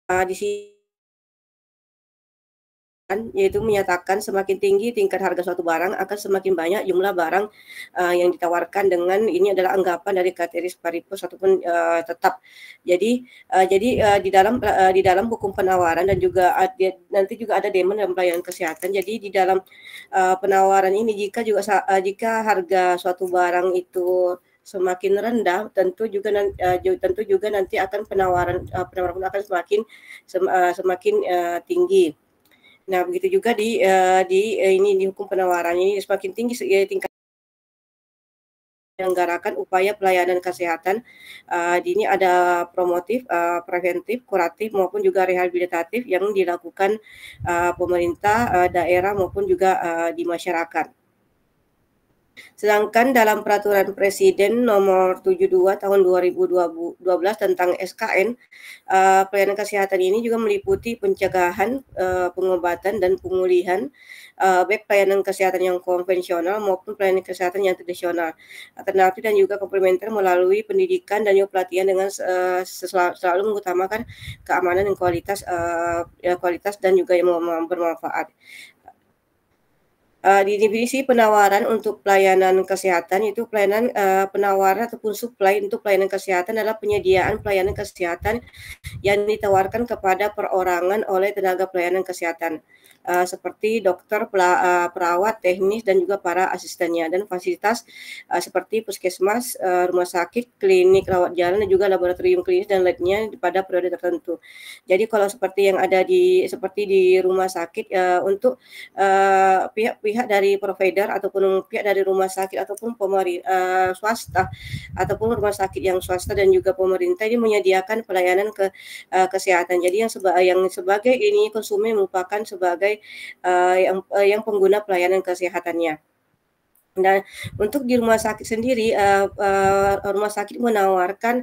di sini yaitu menyatakan semakin tinggi tingkat harga suatu barang akan semakin banyak jumlah barang yang ditawarkan dengan ini adalah anggapan dari ceteris paribus ataupun tetap. Jadi di dalam hukum penawaran dan juga nanti juga ada demand dan pelayanan kesehatan. Jadi di dalam penawaran ini jika harga suatu barang itu semakin rendah, tentu juga nanti akan penawaran pun akan semakin tinggi. Nah, begitu juga di hukum penawaran ini semakin tinggi tingkat menyelenggarakan upaya pelayanan kesehatan. Di ini ada promotif, preventif, kuratif maupun juga rehabilitatif yang dilakukan pemerintah daerah maupun juga di masyarakat. Sedangkan dalam Peraturan Presiden Nomor 72 Tahun 2012 tentang SKN, pelayanan kesehatan ini juga meliputi pencegahan, pengobatan dan pemulihan, baik pelayanan kesehatan yang konvensional maupun pelayanan kesehatan yang tradisional, alternatif dan juga komplementer melalui pendidikan dan juga pelatihan dengan selalu mengutamakan keamanan dan kualitas dan juga yang bermanfaat. Di definisi penawaran untuk pelayanan kesehatan itu penawaran ataupun supply untuk pelayanan kesehatan adalah penyediaan pelayanan kesehatan yang ditawarkan kepada perorangan oleh tenaga pelayanan kesehatan seperti dokter, perawat, teknis dan juga para asistennya, dan fasilitas seperti puskesmas, rumah sakit, klinik rawat jalan dan juga laboratorium klinis dan lainnya pada periode tertentu. Jadi kalau seperti yang ada seperti di rumah sakit untuk pihak dari provider ataupun pihak dari rumah sakit ataupun swasta ataupun rumah sakit yang swasta dan juga pemerintah ini menyediakan pelayanan kesehatan. Jadi yang sebagai ini konsumen merupakan sebagai yang pengguna pelayanan kesehatannya. Nah, untuk di rumah sakit sendiri, rumah sakit menawarkan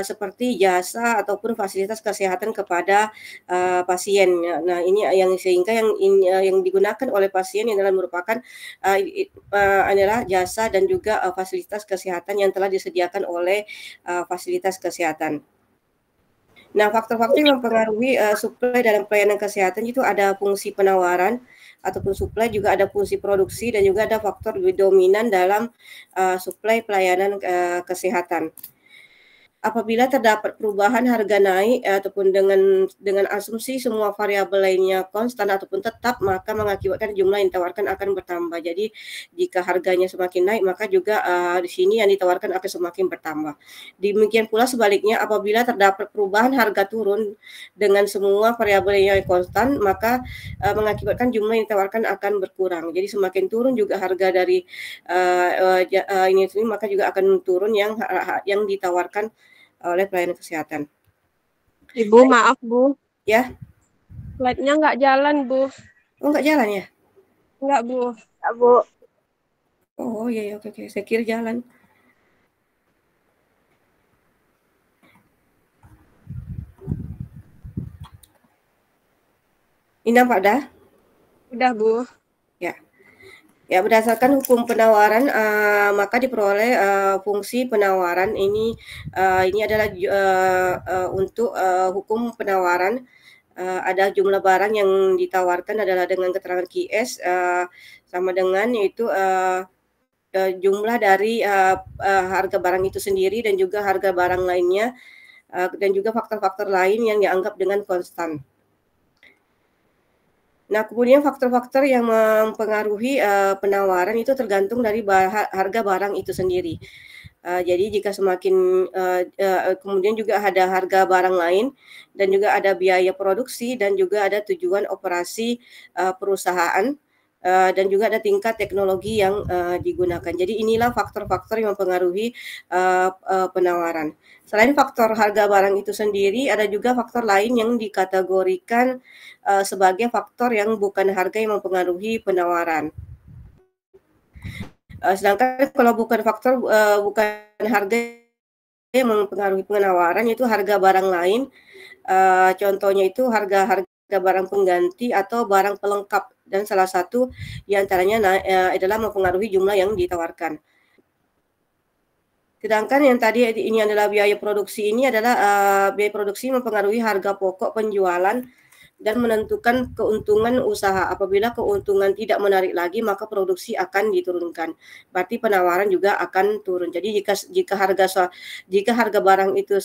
seperti jasa ataupun fasilitas kesehatan kepada pasien. Nah, ini sehingga yang digunakan oleh pasien adalah merupakan adalah jasa dan juga fasilitas kesehatan yang telah disediakan oleh fasilitas kesehatan. Nah, faktor-faktor yang mempengaruhi suplai dalam pelayanan kesehatan itu ada fungsi penawaran ataupun suplai, juga ada fungsi produksi dan juga ada faktor dominan dalam suplai pelayanan kesehatan. Apabila terdapat perubahan harga naik ataupun dengan asumsi semua variabel lainnya konstan ataupun tetap, maka mengakibatkan jumlah yang ditawarkan akan bertambah. Jadi jika harganya semakin naik, maka juga di sini yang ditawarkan akan semakin bertambah. Demikian pula sebaliknya, apabila terdapat perubahan harga turun dengan semua variabel yang konstan, maka mengakibatkan jumlah yang ditawarkan akan berkurang. Jadi semakin turun juga harga dari ini maka juga akan turun yang ditawarkan oleh pelayanan kesehatan. Ibu, maaf Bu. Ya. Slide-nya nggak jalan Bu. Oh, nggak jalan ya? Nggak Bu. Nggak Bu. Oh iya, oke. Saya kira jalan. Ini nampak dah? Udah Bu. Ya, berdasarkan hukum penawaran maka diperoleh fungsi penawaran ini adalah untuk hukum penawaran ada jumlah barang yang ditawarkan adalah dengan keterangan QS sama dengan yaitu jumlah dari harga barang itu sendiri dan juga harga barang lainnya dan juga faktor-faktor lain yang dianggap dengan konstan. Nah, kemudian faktor-faktor yang mempengaruhi penawaran itu tergantung dari harga barang itu sendiri. Jadi jika semakin kemudian juga ada harga barang lain dan juga ada biaya produksi dan juga ada tujuan operasi perusahaan dan juga ada tingkat teknologi yang digunakan. Jadi inilah faktor-faktor yang mempengaruhi penawaran. Selain faktor harga barang itu sendiri, ada juga faktor lain yang dikategorikan sebagai faktor yang bukan harga yang mempengaruhi penawaran. Sedangkan kalau bukan faktor bukan harga yang mempengaruhi penawaran, itu harga barang lain. Contohnya itu harga barang pengganti atau barang pelengkap, dan salah satu diantaranya adalah mempengaruhi jumlah yang ditawarkan. Sedangkan yang tadi ini adalah biaya produksi, ini adalah biaya produksi mempengaruhi harga pokok penjualan dan menentukan keuntungan usaha. Apabila keuntungan tidak menarik lagi, maka produksi akan diturunkan. Berarti penawaran juga akan turun. Jadi jika harga barang itu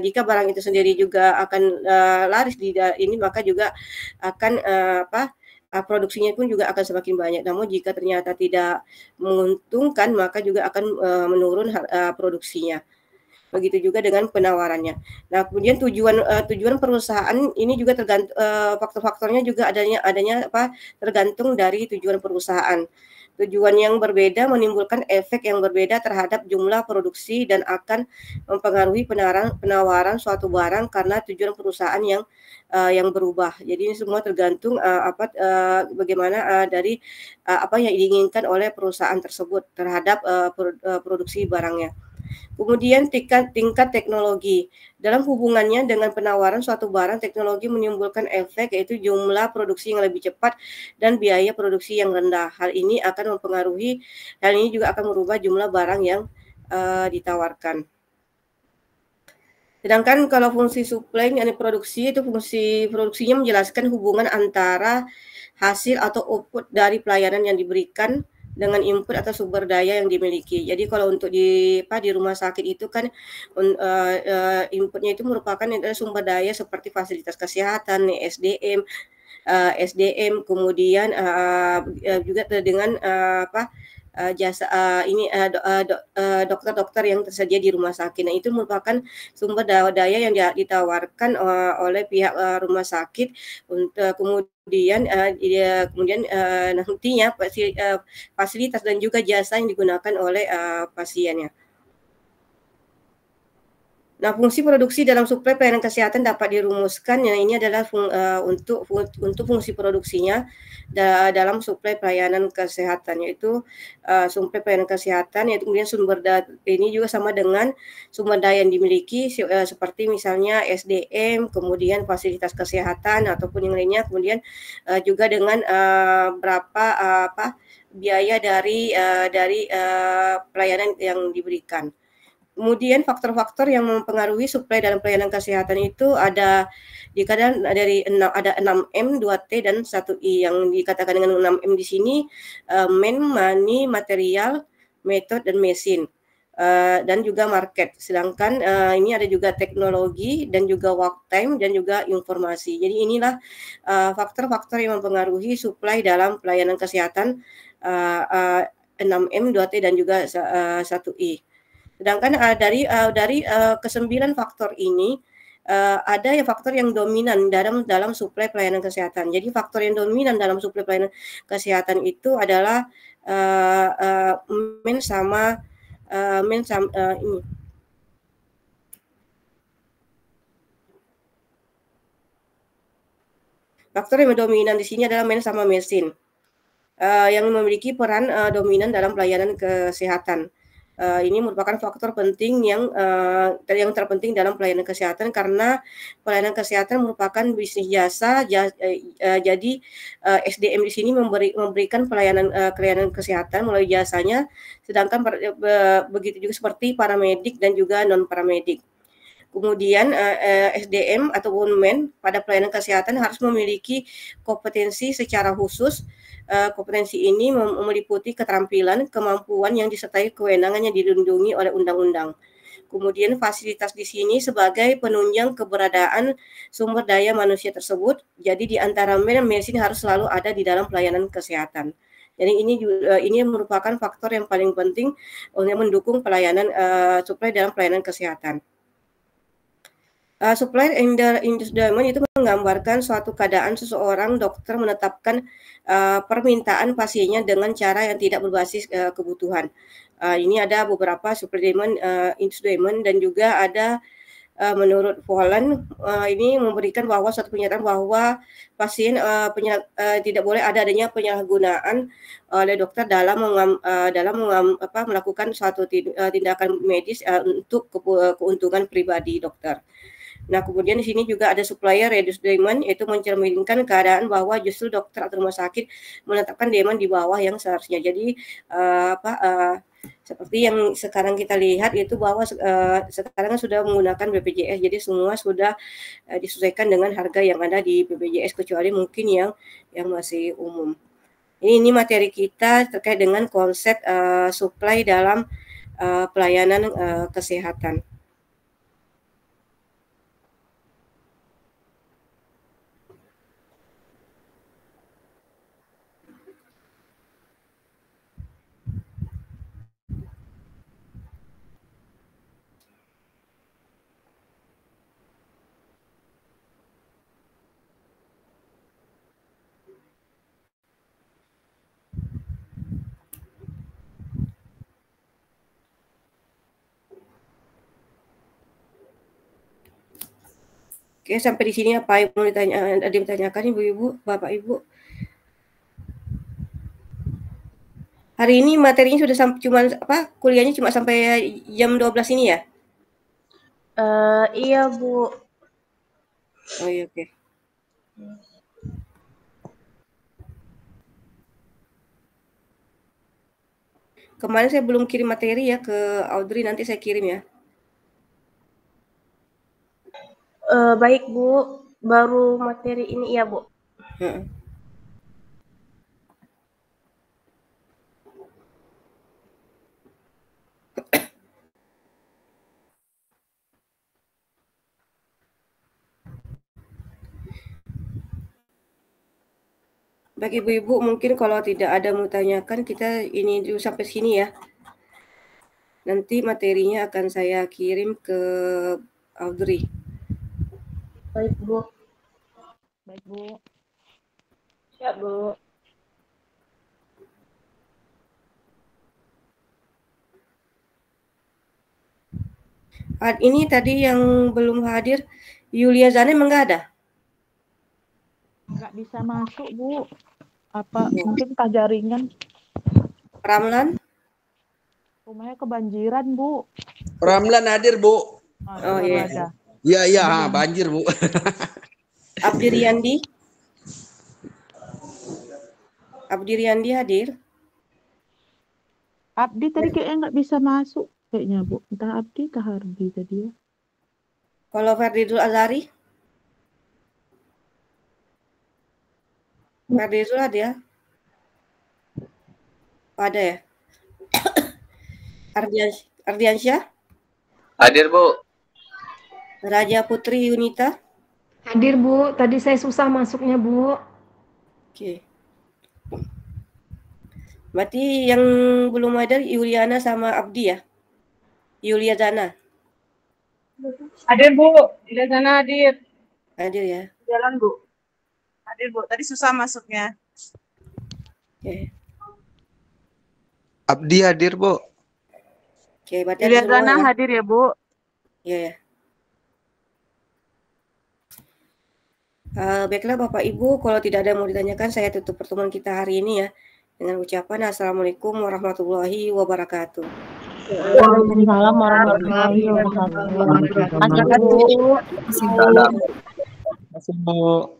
jika barang itu sendiri juga akan laris di ini, maka juga akan produksinya pun juga akan semakin banyak. Namun jika ternyata tidak menguntungkan, maka juga akan menurun produksinya. Begitu juga dengan penawarannya. Nah, kemudian tujuan perusahaan ini juga faktor-faktornya juga adanya tergantung dari tujuan perusahaan. Tujuan yang berbeda menimbulkan efek yang berbeda terhadap jumlah produksi dan akan mempengaruhi penawaran suatu barang karena tujuan perusahaan yang berubah. Jadi ini semua tergantung bagaimana dari apa yang diinginkan oleh perusahaan tersebut terhadap produksi barangnya. Kemudian tingkat teknologi. Dalam hubungannya dengan penawaran suatu barang, teknologi menimbulkan efek yaitu jumlah produksi yang lebih cepat dan biaya produksi yang rendah. Hal ini juga akan merubah jumlah barang yang ditawarkan. Sedangkan kalau fungsi supply yang produksi itu fungsi produksinya menjelaskan hubungan antara hasil atau output dari pelayanan yang diberikan dengan input atau sumber daya yang dimiliki. Jadi kalau untuk di rumah sakit itu kan inputnya itu merupakan sumber daya seperti fasilitas kesehatan, SDM, kemudian juga dengan jasa dokter-dokter yang tersedia di rumah sakit. Nah, itu merupakan sumber daya yang ditawarkan oleh pihak rumah sakit untuk kemudian nantinya fasilitas dan juga jasa yang digunakan oleh pasiennya. Nah, fungsi produksi dalam suplai pelayanan kesehatan dapat dirumuskan. Yang ini adalah untuk fungsi produksinya dalam suplai pelayanan kesehatan, yaitu suplai pelayanan kesehatan, yaitu kemudian sumber daya ini juga sama dengan sumber daya yang dimiliki seperti misalnya SDM, kemudian fasilitas kesehatan ataupun yang lainnya, kemudian juga dengan berapa biaya dari pelayanan yang diberikan. Kemudian faktor-faktor yang mempengaruhi suplai dalam pelayanan kesehatan itu ada 6M, 2T dan 1I. Yang dikatakan dengan 6M di sini money, material, method dan mesin. Dan juga market. Sedangkan ini ada juga teknologi dan juga work time dan juga informasi. Jadi inilah faktor-faktor yang mempengaruhi suplai dalam pelayanan kesehatan 6M, 2T dan juga 1I. Sedangkan dari ke-9 faktor ini ada faktor yang dominan dalam suplai pelayanan kesehatan. Jadi faktor yang dominan dalam suplai pelayanan kesehatan itu adalah ini. Faktor yang dominan di sini adalah sama mesin yang memiliki peran dominan dalam pelayanan kesehatan. Ini merupakan faktor penting yang terpenting dalam pelayanan kesehatan karena pelayanan kesehatan merupakan bisnis jasa. Jadi SDM di sini memberikan pelayanan kesehatan melalui jasanya, sedangkan begitu juga seperti paramedik dan juga non paramedik. Kemudian SDM ataupun men pada pelayanan kesehatan harus memiliki kompetensi secara khusus. Kompetensi ini meliputi keterampilan, kemampuan yang disertai kewenangan yang dilindungi oleh undang-undang. Kemudian fasilitas di sini sebagai penunjang keberadaan sumber daya manusia tersebut. Jadi di antara men dan mesin harus selalu ada di dalam pelayanan kesehatan. Jadi ini merupakan faktor yang paling penting untuk mendukung pelayanan suplai dalam pelayanan kesehatan. Supply and demand itu menggambarkan suatu keadaan seseorang dokter menetapkan permintaan pasiennya dengan cara yang tidak berbasis kebutuhan. Ini ada beberapa supply demand, induced demand, dan juga ada menurut Volland ini memberikan bahwa suatu pernyataan bahwa pasien tidak boleh adanya penyalahgunaan oleh dokter dalam melakukan suatu tindakan medis untuk keuntungan pribadi dokter. Nah, kemudian di sini juga ada supplier reduced demand, yaitu mencerminkan keadaan bahwa justru dokter atau rumah sakit menetapkan demand di bawah yang seharusnya. Jadi Seperti yang sekarang kita lihat itu bahwa sekarang sudah menggunakan BPJS, jadi semua sudah disesuaikan dengan harga yang ada di BPJS kecuali mungkin yang masih umum. Ini materi kita terkait dengan konsep supply dalam pelayanan kesehatan. Oke, sampai di sini apa yang mau ditanyakan Ibu-ibu, Bapak Ibu? Hari ini materinya sudah kuliahnya cuma sampai jam 12 ini ya? Iya, Bu. Oh iya, oke. Kemarin saya belum kirim materi ya ke Audrey, nanti saya kirim ya. Baik, Bu. Baru materi ini ya, Bu. Bagi ibu-ibu mungkin kalau tidak ada mau tanyakan, kita ini dulu sampai sini ya. Nanti materinya akan saya kirim ke Audrey. Baik, Bu. Baik, Bu. Siap, Bu. Ini tadi yang belum hadir, Yulia Zana emang nggak ada? Nggak bisa masuk, Bu. Apa mungkin entah jaringan. Ramlan? Rumahnya kebanjiran, Bu. Ramlan hadir, Bu. Oh iya. Ada. Iya, banjir, Bu. Abdi Riyandi? Abdi Riyandi hadir? Abdi tadi kayaknya nggak bisa masuk kayaknya, Bu. Entah Abdi, entah Hardi tadi ya. Kalau Ferdidul Azari? Ferdidul ada ya? Ada ya? Ardiansyah? Hadir, Bu. Raja Putri Yunita? Hadir, Bu. Tadi saya susah masuknya, Bu. Oke. Berarti yang belum ada Yuliana sama Abdi ya? Yulia Zana? Hadir, Bu. Yulia Zana hadir. Hadir ya? Jalan, Bu. Hadir, Bu. Tadi susah masuknya. Oke. Abdi hadir, Bu. Oke, berarti Yulia ada semua Zana ya? hadir ya, Bu. Iya ya. Baiklah Bapak Ibu, kalau tidak ada yang mau ditanyakan, saya tutup pertemuan kita hari ini ya dengan ucapan Assalamualaikum warahmatullahi wabarakatuh. Waalaikumsalam warahmatullahi wabarakatuh. Terima kasih, Bu.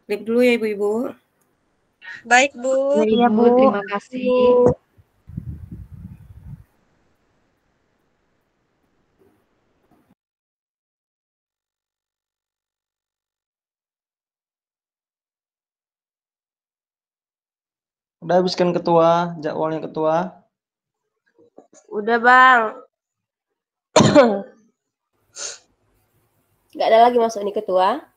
Klik dulu ya Ibu-Ibu. Baik, Bu. Iya, Bu. Terima kasih. Udah habiskan ketua, jadwalnya ketua. Udah, Bang. Nggak ada lagi masuk nih ketua.